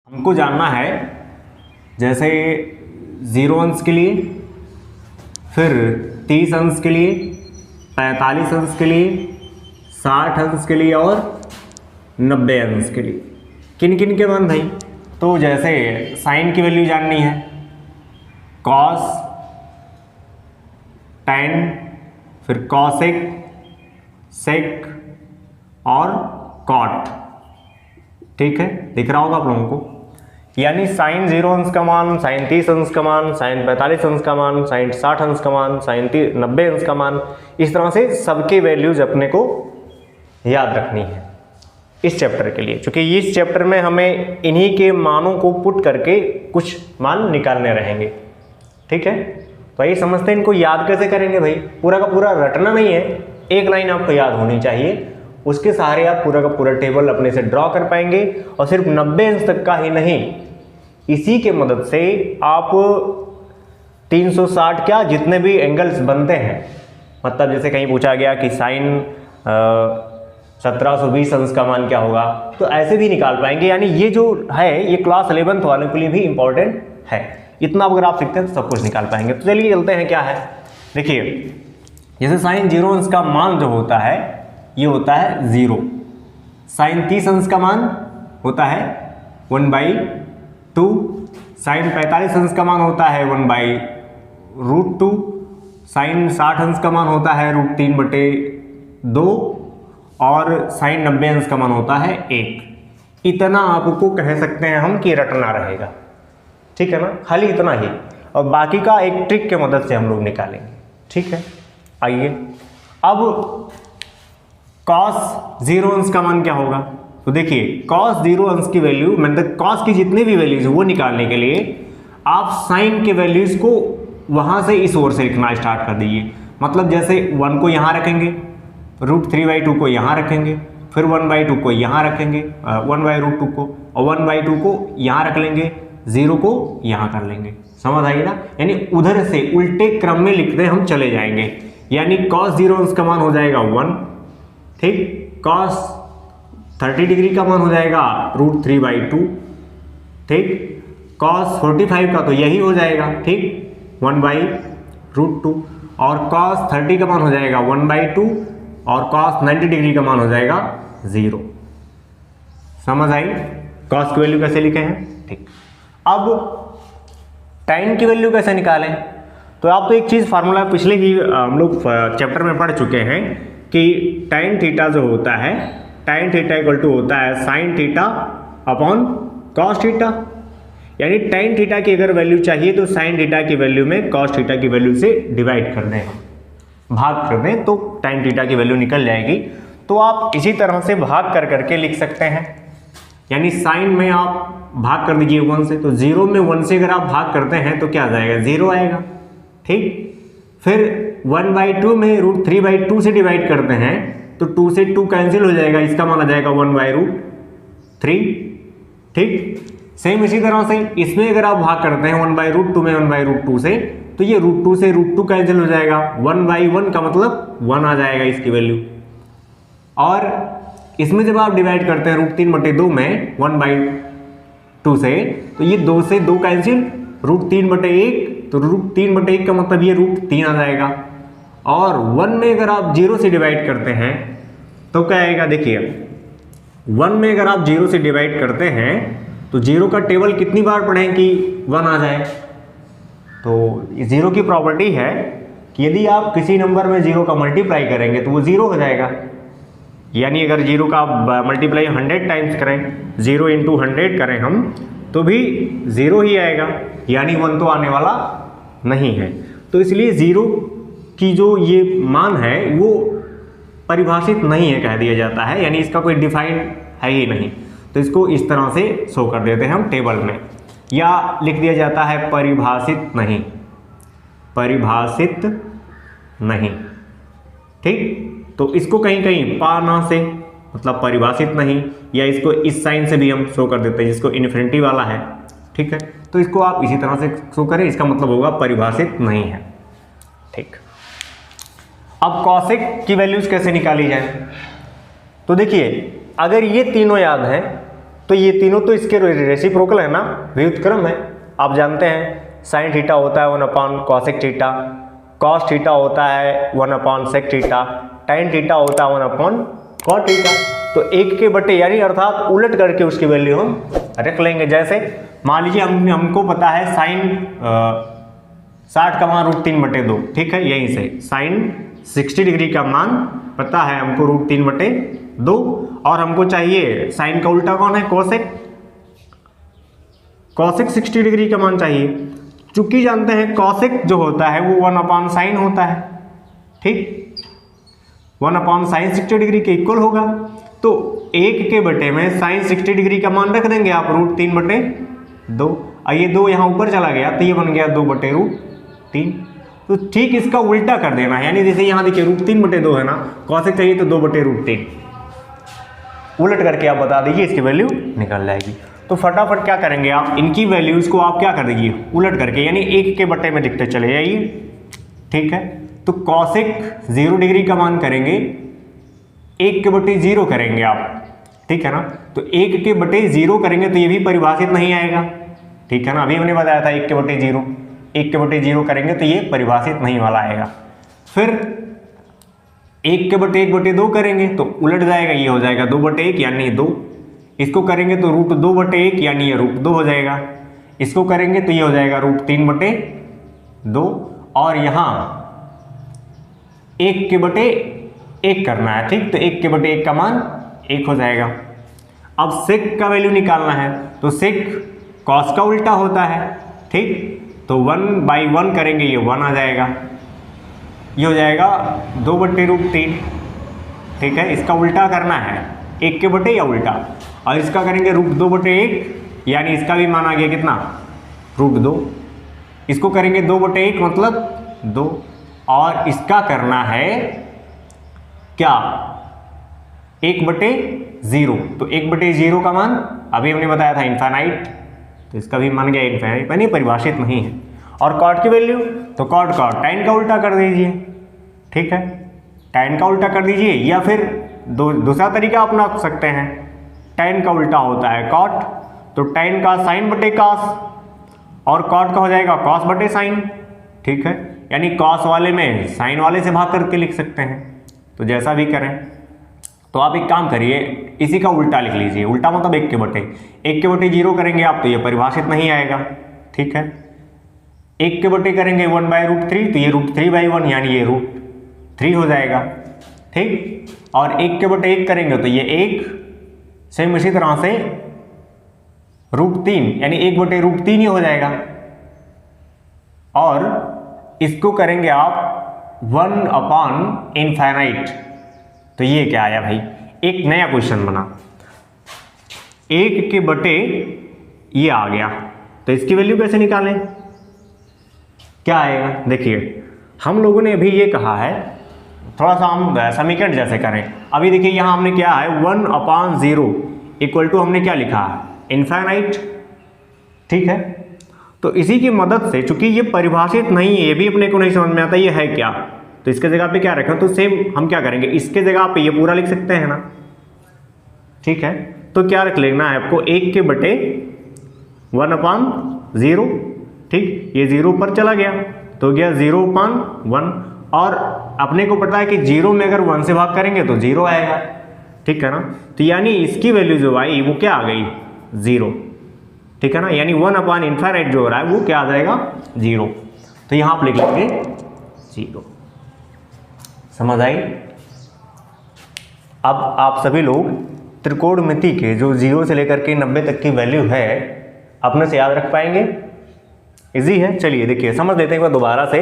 हमको जानना है जैसे 0 अंश के लिए, फिर 30 अंश के लिए, 45 अंश के लिए, 60 अंश के लिए और 90 अंश के लिए किन किन के मान भाई। तो जैसे साइन की वैल्यू जाननी है, कॉस, टैन, फिर कॉसेक, सेक और कॉट। ठीक है, दिख रहा होगा आप लोगों को। यानी साइन 0 अंश का मान, साइन 30 अंश का मान, साइन 45 अंश का मान, साइन 60 अंश का मान, साइन 90 अंश का मान, इस तरह से सबके वैल्यूज अपने को याद रखनी है इस चैप्टर के लिए, क्योंकि इस चैप्टर में हमें इन्हीं के मानों को पुट करके कुछ मान निकालने रहेंगे। ठीक है, तो ये समझते हैं इनको याद कैसे करेंगे भाई। पूरा का पूरा रटना नहीं है, एक लाइन आपको याद होनी चाहिए, उसके सहारे आप पूरा का पूरा टेबल अपने से ड्रॉ कर पाएंगे। और सिर्फ 90 अंश तक का ही नहीं, इसी के मदद से आप 360 क्या जितने भी एंगल्स बनते हैं, मतलब जैसे कहीं पूछा गया कि साइन 1720 अंश का मान क्या होगा, तो ऐसे भी निकाल पाएंगे। यानी ये जो है ये क्लास 11th वालों के लिए भी इंपॉर्टेंट है। इतना अगर आप सीखते हैं तो सब कुछ निकाल पाएंगे। तो चलिए चलते हैं, क्या है देखिए। जैसे साइन 0 अंश का मान जो होता है ये होता है 0। साइन 30 अंश का मान होता है 1/2। साइन 45 अंश का मान होता है 1/√2। साइन 60 अंश का मान होता है √3/2 और साइन 90 अंश का मान होता है 1। इतना आपको कह सकते हैं हम कि रटना रहेगा। ठीक है ना, खाली इतना ही, और बाकी का एक ट्रिक के मदद से हम लोग निकालेंगे। ठीक है, आइए अब cos 0 अंश का मान क्या होगा। तो देखिए cos 0 अंश की वैल्यू, मतलब cos की जितनी भी वैल्यूज वो निकालने के लिए आप साइन के वैल्यूज को वहां से इस ओर से लिखना स्टार्ट कर दीजिए। मतलब जैसे 1 को यहाँ रखेंगे, √3/2 को यहाँ रखेंगे, फिर 1/2 को यहाँ रखेंगे, 1/√2 को, और 1/2 को यहाँ रख लेंगे, 0 को यहाँ कर लेंगे। समझ आई ना, यानी उधर से उल्टे क्रम में लिखते हम चले जाएंगे। यानी cos 0 अंश का मान हो जाएगा 1। ठीक, cos 30 डिग्री का मान हो जाएगा √3/2। ठीक, cos 45 का तो यही हो जाएगा, ठीक, 1/√2। और cos 30 का मान हो जाएगा 1/2 और cos 90 डिग्री का मान हो जाएगा 0। समझ आई cos की वैल्यू कैसे लिखे हैं। ठीक, अब tan की वैल्यू कैसे निकालें। तो आप तो एक चीज फार्मूला पिछले ही हम लोग चैप्टर में पढ़ चुके हैं कि tan थीटा जो होता है, tan थीटा इक्वल टू होता है sin theta upon cos theta. यानी tan थीटा की अगर वैल्यू चाहिए तो sin थीटा की वैल्यू में cos थीटा की वैल्यू से डिवाइड कर दें, भाग कर दें, तो tan थीटा की वैल्यू निकल जाएगी। तो आप इसी तरह से भाग कर करके लिख सकते हैं। यानी साइन में आप भाग कर दीजिए 1 से, तो 0 में 1 से अगर आप भाग करते हैं तो क्या आ जाएगा, 0 आएगा। ठीक, फिर 1/2 में √3/2 से डिवाइड करते हैं तो 2 से 2 कैंसिल हो जाएगा, इसका मान आ जाएगा 1/√3। ठीक, सेम इसी तरह से इसमें अगर आप भाग करते हैं 1/√2 में 1/√2 से, तो ये √2 से √2 कैंसिल हो जाएगा, 1/1 का मतलब 1 आ जाएगा इसकी वैल्यू। और इसमें जब आप डिवाइड करते हैं √3/2 में 1/2 से, तो ये 2 से 2 कैंसिल, √3/1, तो √3/1 का मतलब ये √3 आ जाएगा। और 1 में अगर आप 0 से डिवाइड करते हैं तो क्या आएगा, देखिए 1 में अगर आप 0 से डिवाइड करते हैं तो 0 का टेबल कितनी बार पढ़ें कि 1 आ जाए। तो 0 की प्रॉपर्टी है कि यदि आप किसी नंबर में 0 का मल्टीप्लाई करेंगे तो वो 0 हो जाएगा। यानी अगर 0 का मल्टीप्लाई 100 टाइम्स करें, 0 × 100 करें हम, तो भी 0 ही आएगा, यानी 1 तो आने वाला नहीं है। तो इसलिए 0 की जो ये मान है वो परिभाषित नहीं है कह दिया जाता है, यानी इसका कोई डिफाइन है ही नहीं। तो इसको इस तरह से शो कर देते हैं हम टेबल में, या लिख दिया जाता है परिभाषित नहीं, परिभाषित नहीं। ठीक, तो इसको कहीं कहीं पाना से मतलब परिभाषित नहीं, या इसको इस साइन से भी हम शो कर देते हैं जिसको इन्फिनिटी वाला है। ठीक है, तो इसको आप इसी तरह से शो करें, इसका मतलब होगा परिभाषित नहीं है। ठीक, अब कॉसेक की वैल्यूज कैसे निकाली जाए। तो देखिए अगर ये तीनों याद है तो तो ये तीनों तो इसके रेसिप्रोकल है ना, व्युत्क्रम है। आप जानते हैं साइन थीटा होता है 1/cosec थीटा, कॉस थीटा होता है 1/sec थीटा, tan थीटा होता है 1/cot थीटा। तो 1 के बटे यानी अर्थात उलट करके उसकी वैल्यू हम रख लेंगे। जैसे मान लीजिए हमको पता है साइन 60 का मान √3/2, ठीक है। यहीं से साइन 60 डिग्री का मान पता है हमको √3/2, और हमको चाहिए साइन का उल्टा कौन है, कोसेक। कोसेक 60 डिग्री का मान चाहिए। चूंकि जानते हैं कोसेक जो होता है वो 1/sin होता है, ठीक, 1/sin 60 डिग्री के इक्वल होगा। तो 1 के बटे में साइन 60 डिग्री का मान रख देंगे आप √3/2, और ये 2 यहाँ ऊपर चला गया तो ये बन गया 2/√3। तो ठीक इसका उल्टा कर देना है, यानी जैसे यहाँ देखिए √3/2 है ना, कोसेक चाहिए तो 2/√3, उलट करके आप बता दीजिए, इसकी वैल्यू निकल जाएगी। तो फटाफट क्या करेंगे आप, इनकी वैल्यूज को आप क्या कर दीजिए उलट करके, यानी 1 के बटे में लिखते चले जाइए, ठीक है। तो कोसेक 0 डिग्री का मान करेंगे 1 के बटे 0 करेंगे आप, ठीक है ना। तो 1 के बटे 0 करेंगे तो ये भी परिभाषित नहीं आएगा, ठीक है ना। अभी हमने बताया था 1 के बटे 0, 1 के बटे 0 करेंगे तो ये परिभाषित नहीं वाला आएगा। फिर 1 के बटे 1/2 करेंगे तो उलट जाएगा, ये हो जाएगा 2/1 यानी 2। इसको करेंगे तो √2/1 यानी ये √2 हो जाएगा। इसको करेंगे तो ये हो जाएगा √3/2, और यहाँ 1 के बटे 1 करना है, ठीक। तो 1 के बटे 1 का मान 1 हो जाएगा। अब सेक का वैल्यू निकालना है, तो सेक कॉस का उल्टा होता है, ठीक। तो 1/1 करेंगे, ये 1 आ जाएगा, ये हो जाएगा 2/√3, ठीक है। इसका उल्टा करना है 1 के बटे या उल्टा, और इसका करेंगे √2/1 यानी इसका भी मान आ गया कितना, √2। इसको करेंगे 2/1 मतलब 2, और इसका करना है क्या 1/0। तो 1/0 का मान अभी हमने बताया था इनफाइनाइट, तो इसका भी मान गया इनफाइनाइट, यानी परिभाषित नहीं है। और कॉट की वैल्यू, तो कॉट का tan का उल्टा कर दीजिए, ठीक है, tan का उल्टा कर दीजिए, या फिर दूसरा तरीका अपना सकते हैं, tan का उल्टा होता है कॉट, तो tan का sin बटे cos, और कॉट का हो जाएगा cos बटे sin, ठीक है। यानी cos वाले में sin वाले से भाग करके लिख सकते हैं, तो जैसा भी करें। तो आप एक काम करिए, इसी का उल्टा लिख लीजिए, उल्टा मतलब 1 के बटे 0 करेंगे आप तो ये परिभाषित नहीं आएगा, ठीक है। 1 के बटे करेंगे 1/√3 तो ये √3/1 यानी ये √3 हो जाएगा, ठीक। और 1 के बटे 1 करेंगे तो ये 1, सेम इसी तरह से √3 यानी 1/√3 ही हो जाएगा। और इसको करेंगे आप 1/∞, तो ये क्या आया भाई, एक नया क्वेश्चन बना, 1 के बटे ये आ गया, तो इसकी वैल्यू कैसे निकालें, क्या आएगा। देखिए हम लोगों ने अभी ये कहा है, थोड़ा सा हम समीकरण जैसे करें। अभी देखिए यहाँ हमने क्या है 1/0 इक्वल टू हमने क्या लिखा है इनफाइनाइट, ठीक है। तो इसी की मदद से, चूंकि ये परिभाषित नहीं है, ये भी अपने को नहीं समझ में आता ये है क्या, तो इसके जगह पे क्या रखें, तो सेम हम क्या करेंगे, इसके जगह पे ये पूरा लिख सकते हैं ना, ठीक है। तो क्या रख लेना है आपको, 1 के बटे 1/0, ठीक, ये 0 पर चला गया तो गया 0/1, और अपने को पता है कि 0 में अगर 1 से भाग करेंगे तो 0 आएगा, ठीक है ना। तो यानी इसकी वैल्यू जो आई वो क्या आ गई 0, ठीक है ना। यानी 1/∞ जो हो रहा है वो क्या आ जाएगा 0, तो यहाँ आप लिख लेंगे 0। समझ आई। अब आप सभी लोग त्रिकोणमिति के जो 0 से लेकर के 90 तक की वैल्यू है अपने से याद रख पाएंगे, इजी है। चलिए देखिए समझ लेते हैं एक बार दोबारा से।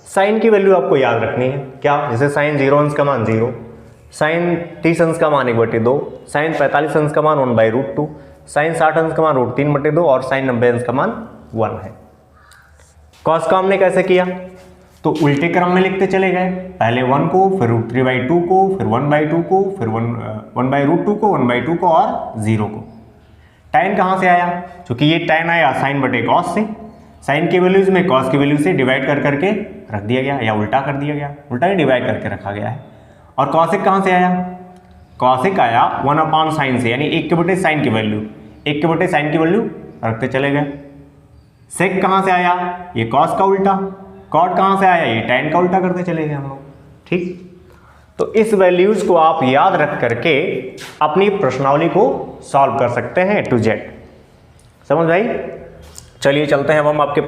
साइन की वैल्यू आपको याद रखनी है, क्या, जैसे साइन 0 अंश का मान 0, साइन 30 अंश का मान 1/2, साइन 45 अंश का मान 1/√2, साइन 60 अंश का मान √3/2, और साइन 90 अंश का मान 1 है। कॉस का हमने कैसे किया, तो उल्टे क्रम में लिखते चले गए, पहले 1 को, फिर √3/2 को, फिर 1/2 को, फिर 1/√2 को, 1/2 को और 0 को। tan कहाँ से आया, क्योंकि ये tan आया साइन बटे कॉस से, साइन की वैल्यूज में कॉस की वैल्यू से डिवाइड कर करके रख दिया गया, या उल्टा कर दिया गया, उल्टा ही डिवाइड करके रखा गया है। और कॉसिक कहाँ से आया, कॉसिक आया 1/sin से, यानी 1 के बटे साइन की वैल्यू, 1 के बटे साइन की वैल्यू रखते चले गए। सेक कहाँ से आया, ये कॉस का उल्टा, कॉट कहाँ से आया, ये टैन का उल्टा करते चले गए हम लोग। ठीक, तो इस वैल्यूज को आप याद रख करके अपनी प्रश्नावली को सॉल्व कर सकते हैं A to Z। समझ भाई? चलिए चलते हैं अब हम आपके